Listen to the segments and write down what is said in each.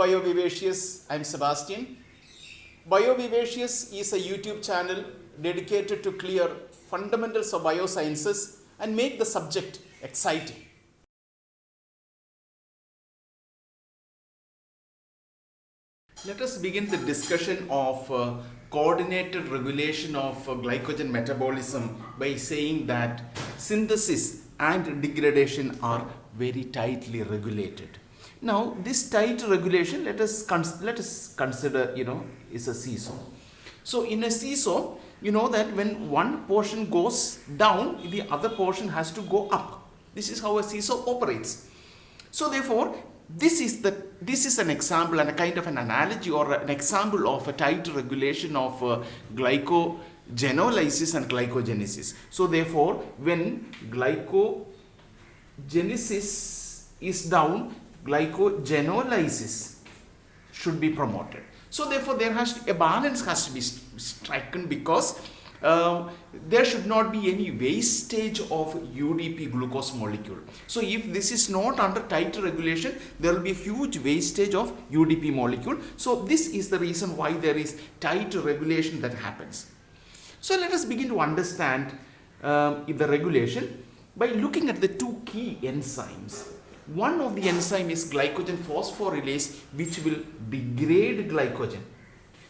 BioVivacious. I'm Sebastian. BioVivacious is a YouTube channel dedicated to clear fundamentals of biosciences and make the subject exciting. Let us begin the discussion of coordinated regulation of glycogen metabolism by saying that synthesis and degradation are very tightly regulated. Now, this tight regulation, let us consider, is a seesaw. So, in a seesaw, you know that when one portion goes down, the other portion has to go up. This is how a seesaw operates. So, therefore, this is an example and a kind of an analogy or an example of a tight regulation of glycogenolysis and glycogenesis. So, therefore, when glycogenesis is down, glycogenolysis should be promoted. So therefore a balance has to be stricken because there should not be any wastage of UDP glucose molecule. So if this is not under tight regulation, there will be a huge wastage of UDP molecule. So this is the reason why there is tight regulation that happens. So let us begin to understand the regulation by looking at the two key enzymes. One of the enzyme is glycogen phosphorylase, which will degrade glycogen.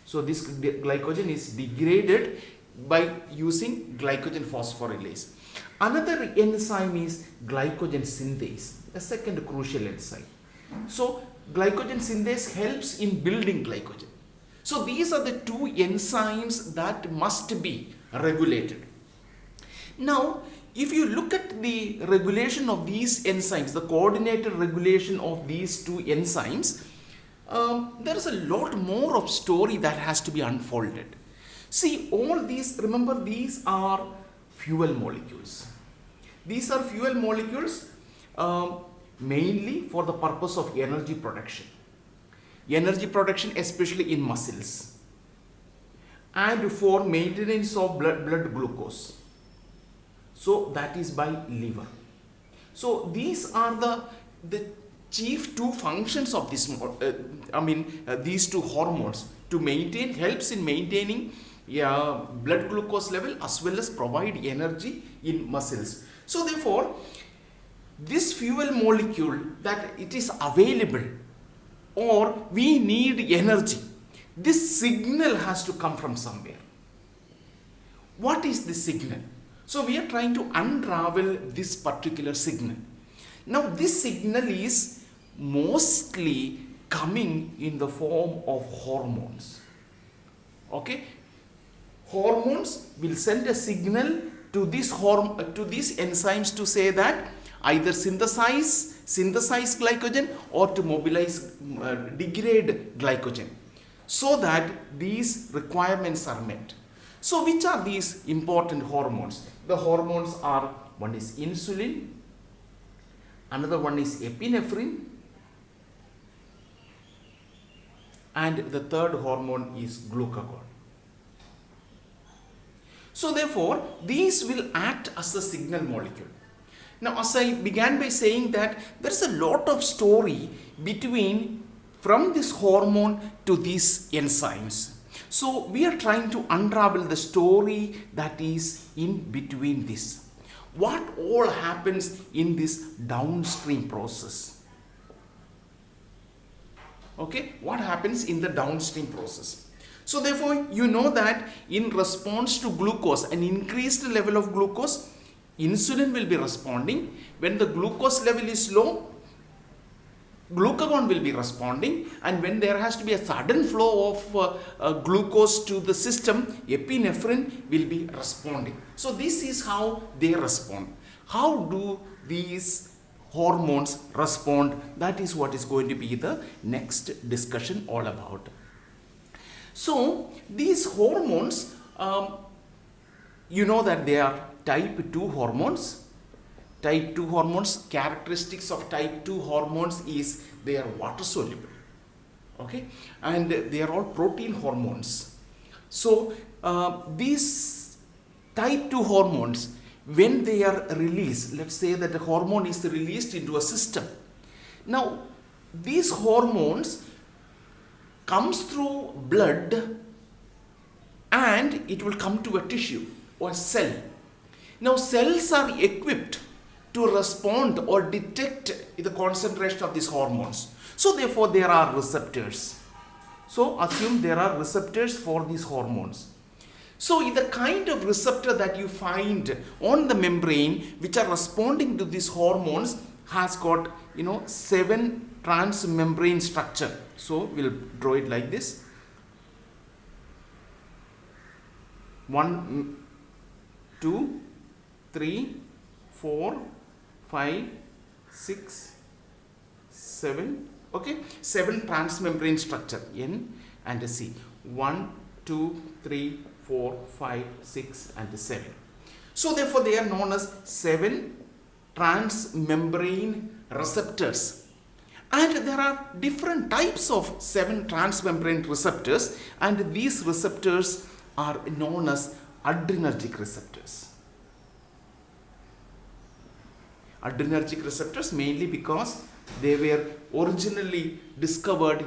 So this glycogen is degraded by using glycogen phosphorylase. Another enzyme is glycogen synthase, a second crucial enzyme. So glycogen synthase helps in building glycogen. So these are the two enzymes that must be regulated. Now, if you look at the regulation of these enzymes, the coordinated regulation of these two enzymes, there is a lot more of story that has to be unfolded. See, all these, remember, these are fuel molecules. These are fuel molecules mainly for the purpose of energy production. Energy production, especially in muscles, and for maintenance of blood glucose. So that is by liver. So these are the chief two functions of this. These two hormones to helps in maintaining blood glucose level as well as provide energy in muscles. So therefore, this fuel molecule that it is available or we need energy, this signal has to come from somewhere. What is the signal? So we are trying to unravel this particular signal. Now this signal is mostly coming in the form of hormones. Okay? Hormones will send a signal to these enzymes to say that either synthesize glycogen or to degrade glycogen so that these requirements are met. So which are these important hormones? The hormones are, one is insulin, another one is epinephrine, and the third hormone is glucagon. So therefore, these will act as a signal molecule. Now, as I began by saying that there is a lot of story from this hormone to these enzymes. So we are trying to unravel the story that is in between this. What all happens in this downstream process? Okay, what happens in the downstream process? So therefore, you know that in response to glucose, an increased level of glucose, insulin will be responding. When the glucose level is low, glucagon will be responding, and when there has to be a sudden flow of glucose to the system, epinephrine will be responding. So this is how they respond. How do these hormones respond? That is what is going to be the next discussion all about. So these hormones, you know that they are type 2 hormones. Type 2 hormones, characteristics of type 2 hormones is they are water soluble, okay, and they are all protein hormones. So these type 2 hormones, when they are released, let's say that a hormone is released into a system. Now these hormones comes through blood and it will come to a tissue or cell. Now cells are equipped to respond or detect the concentration of these hormones. So therefore there are receptors. So assume there are receptors for these hormones. So the kind of receptor that you find on the membrane which are responding to these hormones has got 7 transmembrane structure. So we'll draw it like this. 1, 2, 3, 4, 5, 6, 7. Okay, 7 transmembrane structure, N and C. 1, 2, 3, 4, 5, 6 and 7. So therefore they are known as 7 transmembrane receptors. And there are different types of 7 transmembrane receptors, and these receptors are known as adrenergic receptors. Adrenergic receptors mainly because they were originally discovered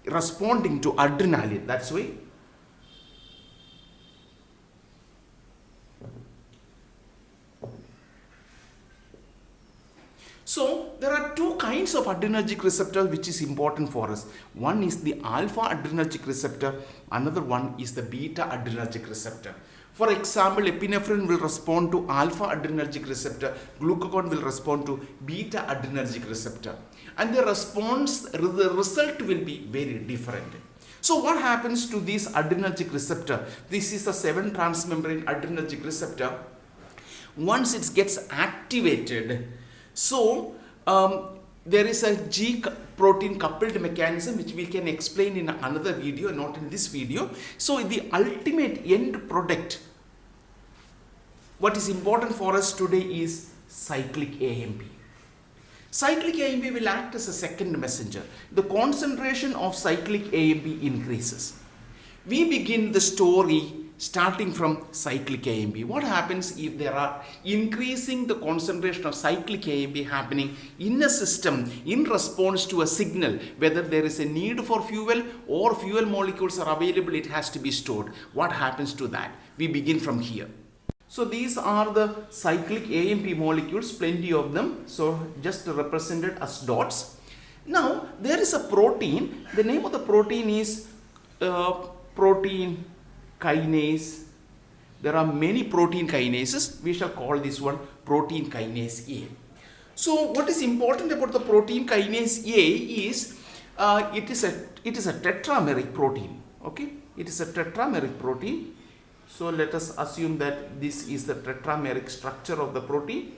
responding to adrenaline. That's why. So there are 2 kinds of adrenergic receptors which is important for us. One is the alpha adrenergic receptor, another one is the beta adrenergic receptor. For example, epinephrine will respond to alpha adrenergic receptor, glucagon will respond to beta adrenergic receptor, and the result will be very different. So what happens to this adrenergic receptor? This is a 7 transmembrane adrenergic receptor. Once it gets activated, so there is a G protein coupled mechanism which we can explain in another video, not in this video. So the ultimate end product, what is important for us today is cyclic AMP. Cyclic AMP will act as a second messenger. The concentration of cyclic AMP increases. We begin the story starting from cyclic AMP. What happens if there are increasing the concentration of cyclic AMP happening in a system in response to a signal, whether there is a need for fuel or fuel molecules are available, it has to be stored. What happens to that? We begin from here. So these are the cyclic AMP molecules, plenty of them. So just represented as dots. Now there is a protein. The name of the protein is protein kinase. There are many protein kinases. We shall call this one protein kinase A. So what is important about the protein kinase A is it is a tetrameric protein. Okay, it is a tetrameric protein. So let us assume that this is the tetrameric structure of the protein,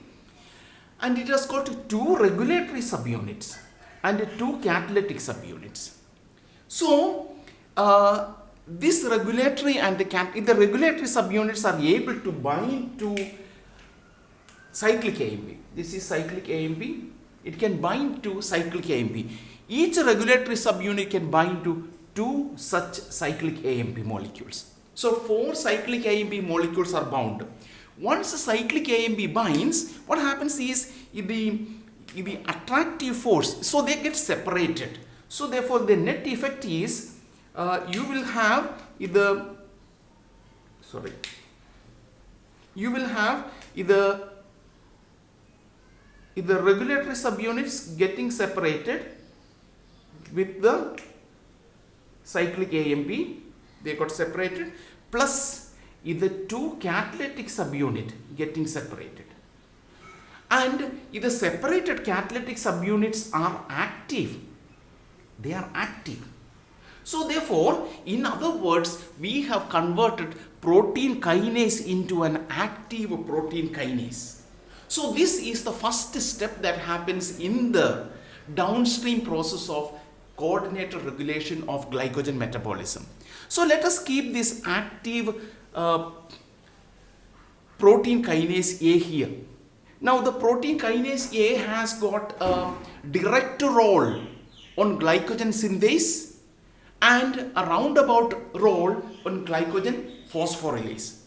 and it has got 2 regulatory subunits and 2 catalytic subunits. So this regulatory and the regulatory subunits are able to bind to cyclic AMP. This is cyclic AMP. It can bind to cyclic AMP. Each regulatory subunit can bind to 2 such cyclic AMP molecules. So 4 cyclic AMP molecules are bound. Once the cyclic AMP binds, what happens is the attractive force, so they get separated. So therefore the net effect is you will have the regulatory subunits getting separated with the cyclic AMP, they got separated, plus the 2 catalytic subunit getting separated. And the separated catalytic subunits are active. They are active. So therefore, in other words, we have converted protein kinase into an active protein kinase. So this is the first step that happens in the downstream process of coordinated regulation of glycogen metabolism. So let us keep this active protein kinase A here. Now the protein kinase A has got a direct role on glycogen synthase and a roundabout role on glycogen phosphorylase.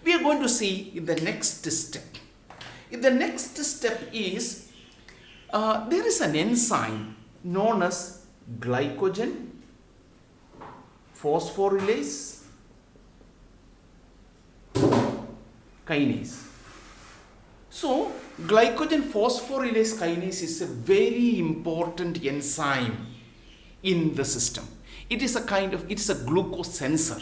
We are going to see in the next step. In the next step is there is an enzyme known as glycogen phosphorylase kinase. So, glycogen phosphorylase kinase is a very important enzyme in the system. It is a glucose sensor.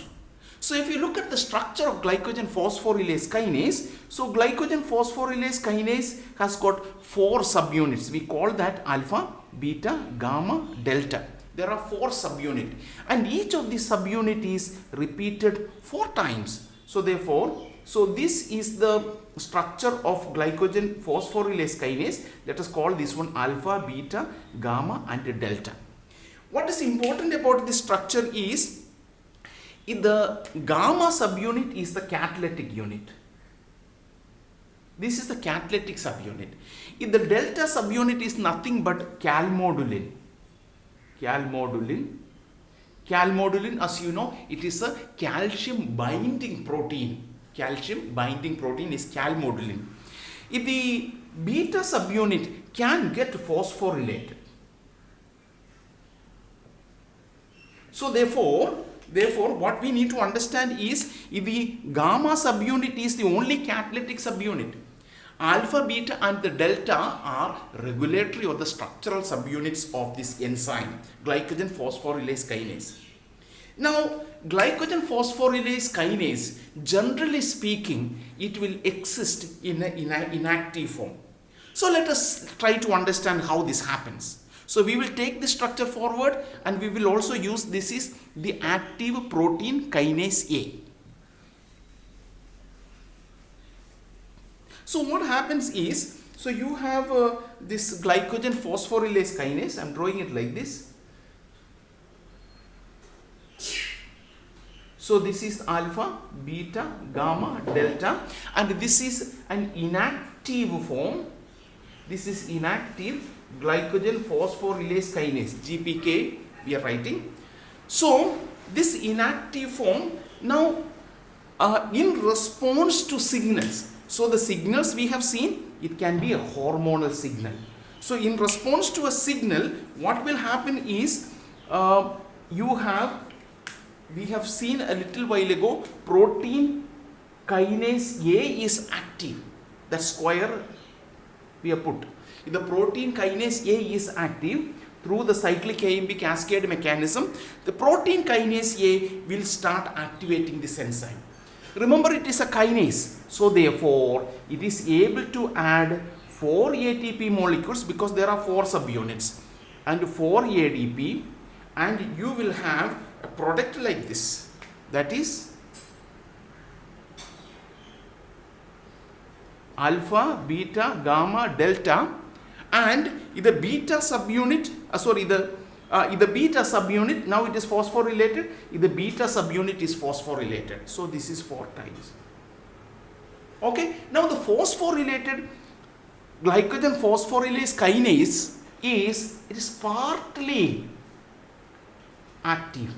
So, if you look at the structure of glycogen phosphorylase kinase, so glycogen phosphorylase kinase has got 4 subunits. We call that alpha, beta, gamma, delta. There are 4 subunits, and each of these subunit is repeated 4 times. So, therefore, this is the structure of glycogen phosphorylase kinase. Let us call this one alpha, beta, gamma and delta. What is important about this structure is the gamma subunit is the catalytic unit. This is the catalytic subunit. If the delta subunit is nothing but calmodulin. Calmodulin, as you know, it is a calcium binding protein. Calcium binding protein is calmodulin. If the beta subunit can get phosphorylated. So therefore what we need to understand is if the gamma subunit is the only catalytic subunit, alpha, beta and the delta are regulatory or the structural subunits of this enzyme, glycogen phosphorylase kinase. Now, glycogen phosphorylase kinase, generally speaking, it will exist in an inactive form. So, let us try to understand how this happens. So, we will take this structure forward and we will also use this is the active protein kinase A. So, what happens is, so you have this glycogen phosphorylase kinase. I am drawing it like this. So, this is alpha, beta, gamma, delta, and this is an inactive form. This is inactive glycogen phosphorylase kinase, GPK we are writing. So, this inactive form now in response to signals. So, the signals we have seen, it can be a hormonal signal. So, in response to a signal, what will happen is we have seen a little while ago, protein kinase A is active. That square we have put. If the protein kinase A is active through the cyclic AMP cascade mechanism, the protein kinase A will start activating this enzyme. Remember, it is a kinase. So, therefore, it is able to add 4 ATP molecules because there are 4 subunits and 4 ADP, and you will have a product like this, that is alpha, beta, gamma, delta, and the beta subunit, the beta subunit, now it is phosphorylated, the beta subunit is phosphorylated. So, this is 4 times. Okay, now the phosphorylated glycogen phosphorylase kinase is partly active.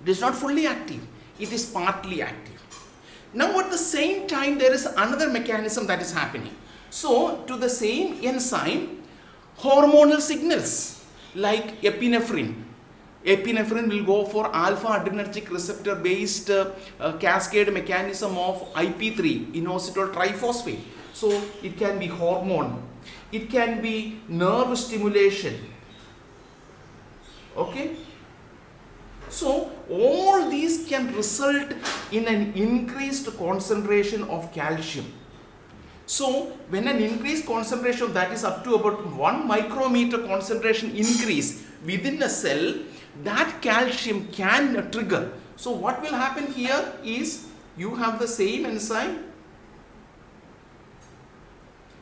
It is not fully active, it is partly active. Now, at the same time, there is another mechanism that is happening. So, to the same enzyme, hormonal signals like epinephrine will go for alpha adrenergic receptor based cascade mechanism of IP3, inositol triphosphate. So, it can be hormone, it can be nerve stimulation. Okay. So, all these can result in an increased concentration of calcium. So, when an increased concentration, that is up to about 1 micrometer concentration increase within a cell, that calcium can trigger. So, what will happen here is you have the same enzyme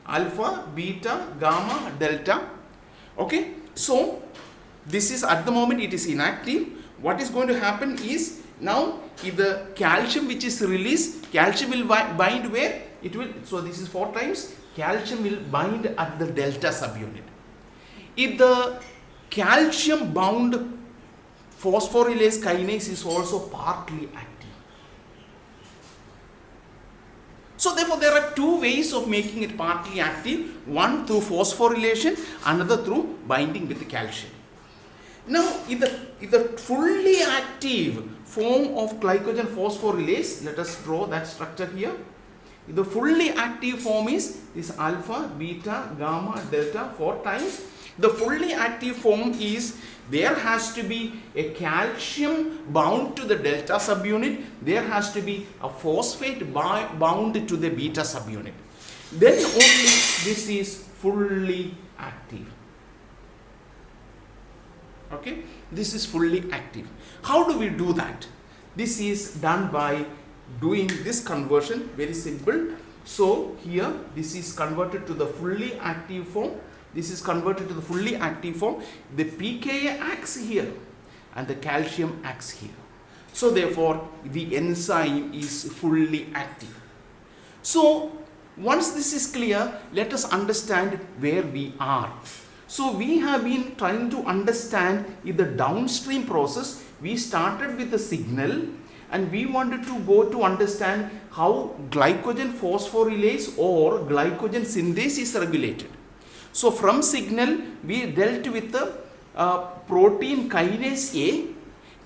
alpha, beta, gamma, delta. Okay. So, this is at the moment it is inactive. What is going to happen is now if the calcium which is released, calcium will bind where? It will, so this is 4 times, calcium will bind at the delta subunit. If the calcium bound phosphorylase kinase is also partly active. So therefore there are 2 ways of making it partly active, one through phosphorylation, another through binding with the calcium. Now, in the fully active form of glycogen phosphorylase, let us draw that structure here. The fully active form is this alpha, beta, gamma, delta 4 times. The fully active form is there has to be a calcium bound to the delta subunit. There has to be a phosphate bound to the beta subunit. Then only this is fully active. Okay, this is fully active. How do we do that? This is done by doing this conversion, very simple. So here this is converted to the fully active form. This is converted to the fully active form. The pKa acts here and the calcium acts here. So therefore the enzyme is fully active. So once this is clear, let us understand where we are. So we have been trying to understand in the downstream process. We started with the signal and we wanted to go to understand how glycogen phosphorylase or glycogen synthase is regulated. So from signal we dealt with the protein kinase A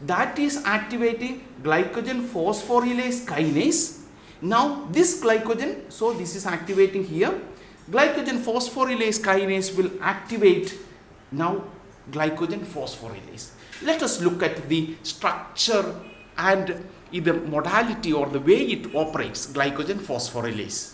that is activating glycogen phosphorylase kinase. Now this glycogen, so this is activating here. Glycogen phosphorylase kinase will activate now glycogen phosphorylase. Let us look at the structure and the modality or the way it operates, glycogen phosphorylase.